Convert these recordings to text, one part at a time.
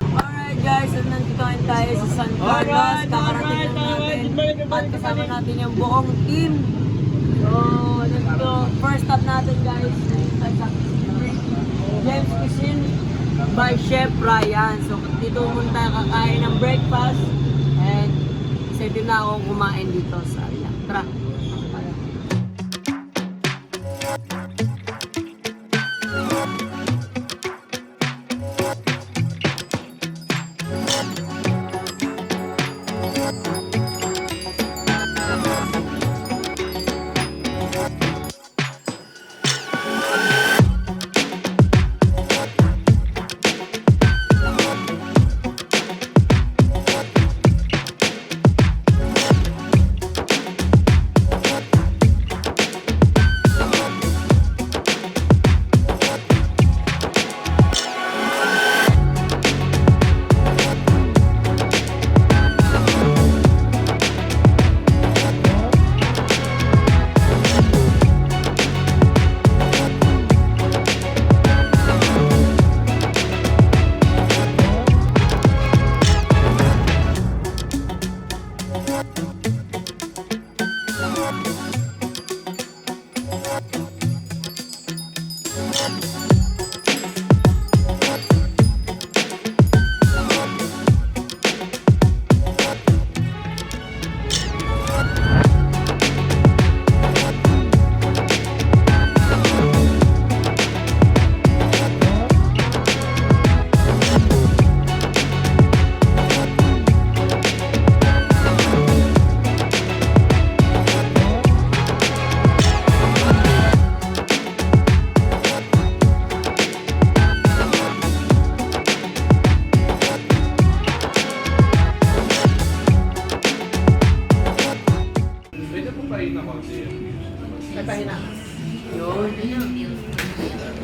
Alright guys, so nandito tayo sa San Carlos. Kakarating lang natin at kasama natin yung buong team. So, nandito, first stop natin guys ay sa James Cuisine by Chef Ryan. So, dito muna tayo kakain ng breakfast and excited na akong kumain dito sa area. Tara!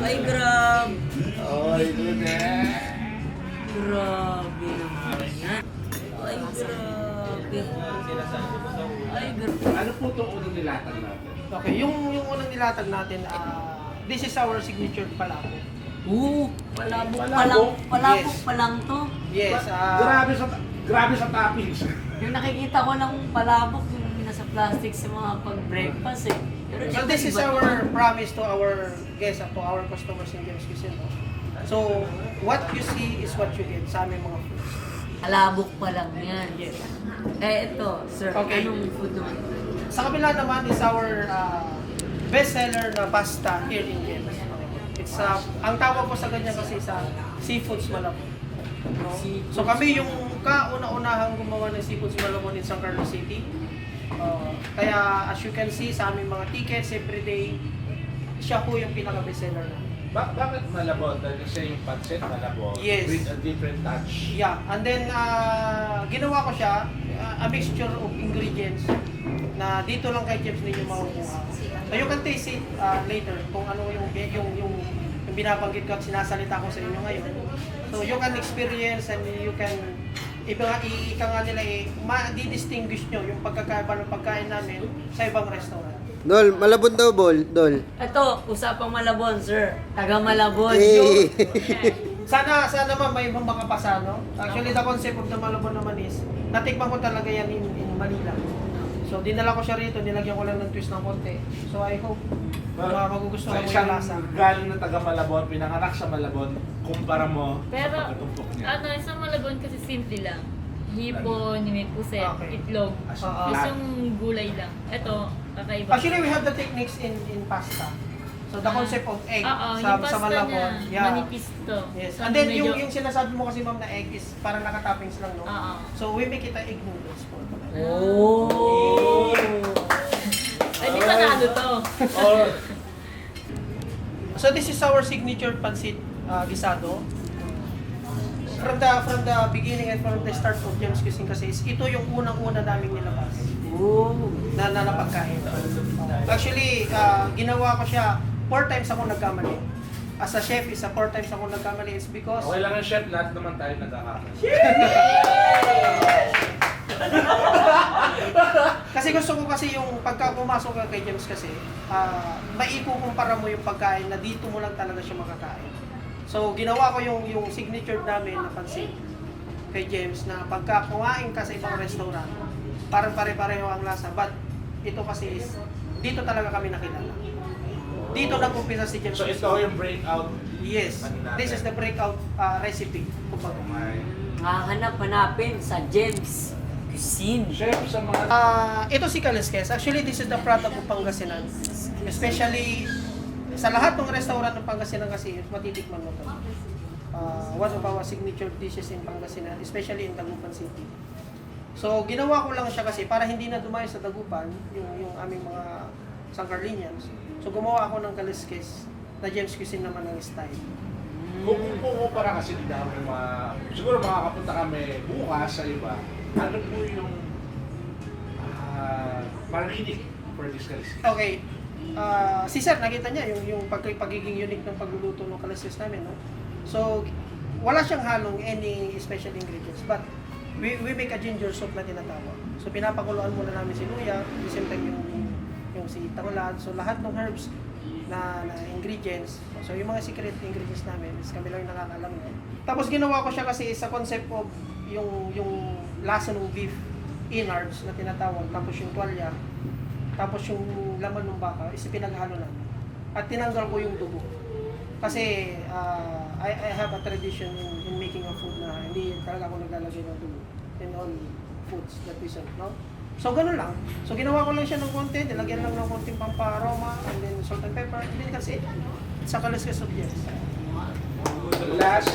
Ay, grab! Ay, good eh. Grabe naman yan. Ay, grabe. Ay, grabe. Ano po itong unang nilatag natin? Okay, yung unang nilatag natin, this is our signature palabo. Palabok pa lang. Palabok? Palabok Yes. pa lang to. Yes, Grabe sa toppings. Yung nakikita ko lang palabok, yung nasa plastic sa mga pag-breakfast eh. Pero so ito, this is iba our to. promise to our guests, to our customers in James Cuisine. So, what you see is what you get sa aming mga foods. Palabok pa lang yan. Yes. Eh, ito, sir. Okay. Anong food naman? Sa kabila naman is our bestseller na pasta here in James. It's ang tawag ko sa ganyan kasi sa Seafoods Malabon. No? So kami yung kauna-unahang gumawa ng Seafoods Malabon in San Carlos City. Kaya as you can see sa aming mga tickets everyday, siya po yung pinaka-bestseller na. Bakit malabon? Dahil kasi yung pancit malabon Yes. with a different touch. Yeah, and then ginawa ko siya a mixture of ingredients na dito lang kay James ninyo makukuha. So you can taste it later kung ano yung binabanggit ko at sinasalita ko sa inyo ngayon. So you can experience and you can ika nga nila ma-distinguish nyo yung pagkakaiba ng pagkain namin sa ibang restaurant. Dol, Malabon daw, Dol. Ito, usapang Malabon, sir. Taga Malabon. Eh. Sana naman may ibang makapasa, no? Actually, the concept of the Malabon naman is, natikman ko talaga yan in Manila. So, dinala ko siya rito, nilagyan ko lang ng twist ng konti. So, I hope magugustuhan mo yung lasa. Galing na taga Malabon, pinanganak sa Malabon, kumpara mo Pero, sa pagtumpok niya. isang Malabon kasi simple lang. Hipon, may puset, Okay. itlog. As Oo. Tapos flat. yung gulay lang. Ito, kakaiba. Actually, we have the techniques in pasta. So, the concept of egg yung sa pasta Malabon. niya, manipis to. Yes. So, And then, medyo- yung sinasabi mo kasi ma'am na egg is parang nakatoppings lang, no? Oo. So, we make it a egg noodles po. Oh! Ay, di ba na ano to? Or, So, this is our signature pancit gisado. From the beginning and from the start of James Cuisine kasi ito yung unang-una naming nilabas na pagkain. Actually, ginawa ko siya 4 times ako nagkamali. as a chef, is a 4 times ako nagkamali is because Okay lang ang chef, lahat naman tayo nagkakakamali. kasi gusto ko kasi yung pagka pumasok ka kay James kasi maikukumpara mo yung pagkain na dito mo lang talaga siya makakain. So ginawa ko yung signature namin na pansit kay James na pagka kumain ka sa ibang restaurant, parang pare-pareho ang lasa. But ito kasi is, dito talaga kami nakilala. Dito nag-umpisa si James. So ito yung breakout. Yes, this is the breakout recipe. Kumbaga. Hanap-hanapin sa James Cuisine. Chef sa mga... Ito si Kaliskes. Actually, this is the product of Pangasinan. Especially sa lahat ng restaurant ng Pangasinan kasi matitikman mo ito. One of our signature dishes in Pangasinan, especially in Dagupan City. So, ginawa ko lang siya kasi para hindi na dumayo sa Dagupan yung aming mga Sangkarlinians. So, gumawa ako ng Kaliskes na James Cuisine naman ng style. Kung para kasi hindi namin siguro makakapunta kami bukas sa iba, ano po yung parang unique for this Kaliskes? Okay. Si Sir, nakita niya yung pagiging unique ng pagluluto ng Kaliskes namin, no? So, wala siyang halong any special ingredients, but we make a ginger soup na tinatawag. So, pinapakuluan muna namin si luya, at the same time yung si tanglad. So, lahat ng herbs na ingredients. So, yung mga secret ingredients namin is kami lang yung nakakalam niya. Tapos, ginawa ko siya kasi sa concept of yung lasa ng beef innards na tinatawag, tapos yung tuwalya, tapos yung laman ng baka is pinaghalo namin. At tinanggal ko yung dugo. Kasi I have a tradition in making a food na hindi talaga ako naglalagay ng dugo in all foods that we serve, no? So, ganun lang. So, ginawa ko lang siya ng konti, nilagyan lang ng konting pampa-aroma, and then salt and pepper, and then that's it. It's a Kaliskes of James. Last.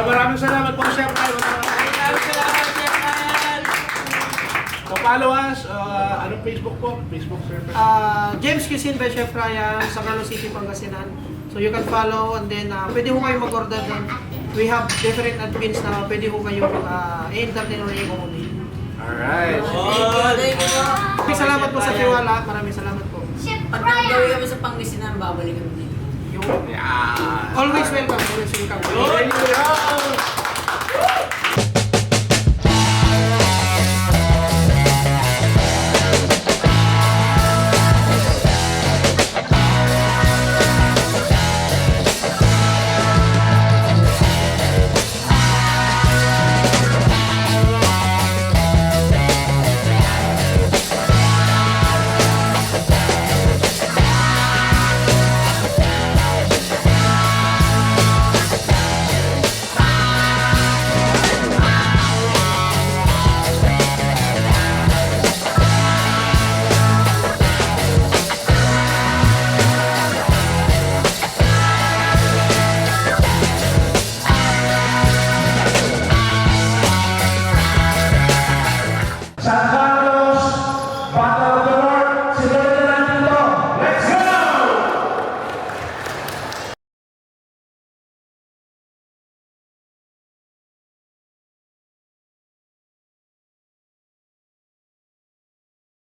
Maraming salamat po, Chef Ryan. So, follow us. Anong Facebook po? Facebook, sir? James Cuisine by Chef Ryan sa Carlos City, Pangasinan. So you can follow and then pwede ho kayo mag-order doon. We have different admins na pwede ho kayo i-entertain or i-accommodate. Alright. Maraming salamat po sa tiwala. Maraming salamat po. Pag nagdawi kami sa Pangasinan, babalik kami dito. Always welcome. Always welcome. Thank you.